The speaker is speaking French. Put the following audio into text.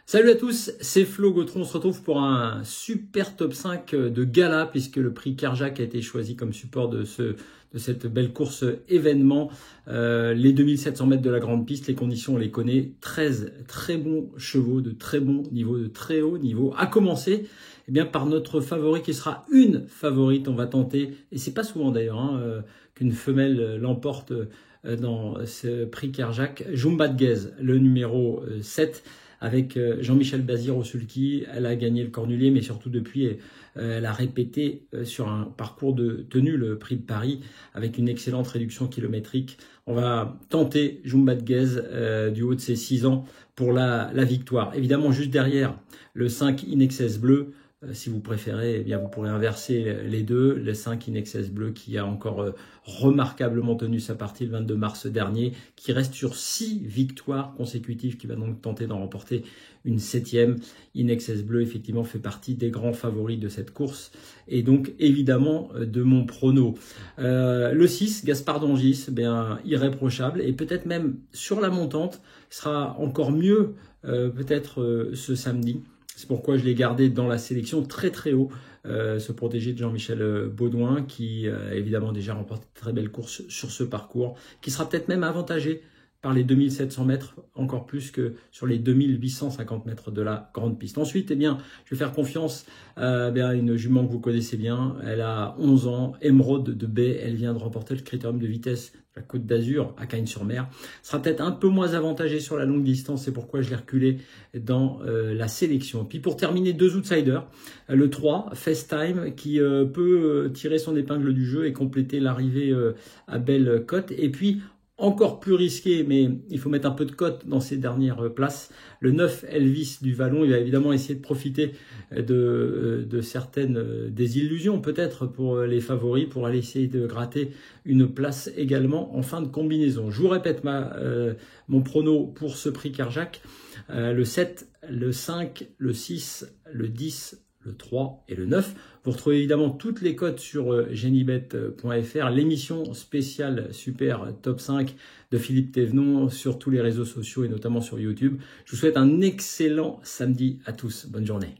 Salut à tous, c'est Flo Gautron. On se retrouve pour un super top 5 de gala puisque le prix Kerjak a été choisi comme support de cette belle course événement. Les 2700 mètres de la grande piste, les conditions on les connaît. 13 très bons chevaux de très bon niveau, de très haut niveau. À commencer par notre favori qui sera une favorite. On va tenter, et c'est pas souvent d'ailleurs qu'une femelle l'emporte dans ce prix Kerjak. Jumbadgez, le numéro 7. Avec Jean-Michel Bazir au sulky, elle a gagné le Cornulier, mais surtout depuis, elle a répété sur un parcours de tenue le prix de Paris avec une excellente réduction kilométrique. On va tenter Jumbadgez du haut de ses 6 ans pour la victoire. Évidemment, juste derrière, le 5 In Excess Bleu. Si vous préférez, vous pourrez inverser les deux. Le 5 In Excess Bleu qui a encore remarquablement tenu sa partie le 22 mars dernier, qui reste sur 6 victoires consécutives, qui va donc tenter d'en remporter une 7e. In Excess Bleu, effectivement, fait partie des grands favoris de cette course et donc évidemment de mon prono. Le 6, Gaspard d'Angis, irréprochable et peut-être même sur la montante, sera encore mieux peut-être ce samedi. C'est pourquoi je l'ai gardé dans la sélection très très haut, ce protégé de Jean-Michel Baudouin qui a évidemment déjà remporté de très belles courses sur ce parcours, qui sera peut-être même avantagé par les 2700 mètres, encore plus que sur les 2850 mètres de la grande piste. Ensuite, je vais faire confiance à une jument que vous connaissez bien. Elle a 11 ans, Émeraude de Baie. Elle vient de remporter le critérium de vitesse de la Côte d'Azur à Cagnes-sur-Mer. Sera peut-être un peu moins avantagée sur la longue distance. C'est pourquoi je l'ai reculé dans la sélection. Et puis pour terminer, 2 outsiders. Le 3, FaceTime, qui peut tirer son épingle du jeu et compléter l'arrivée à belle cote. Et puis, encore plus risqué, mais il faut mettre un peu de cote dans ces dernières places. Le 9, Elvis du Vallon, il va évidemment essayer de profiter de certaines désillusions peut-être pour les favoris, pour aller essayer de gratter une place également en fin de combinaison. Je vous répète mon prono pour ce prix Kerjak. Le 7, le 5, le 6, le 10, le 3 et le 9. Vous retrouvez évidemment toutes les cotes sur genibet.fr, l'émission spéciale Super Top 5 de Philippe Thévenon sur tous les réseaux sociaux et notamment sur YouTube. Je vous souhaite un excellent samedi à tous. Bonne journée.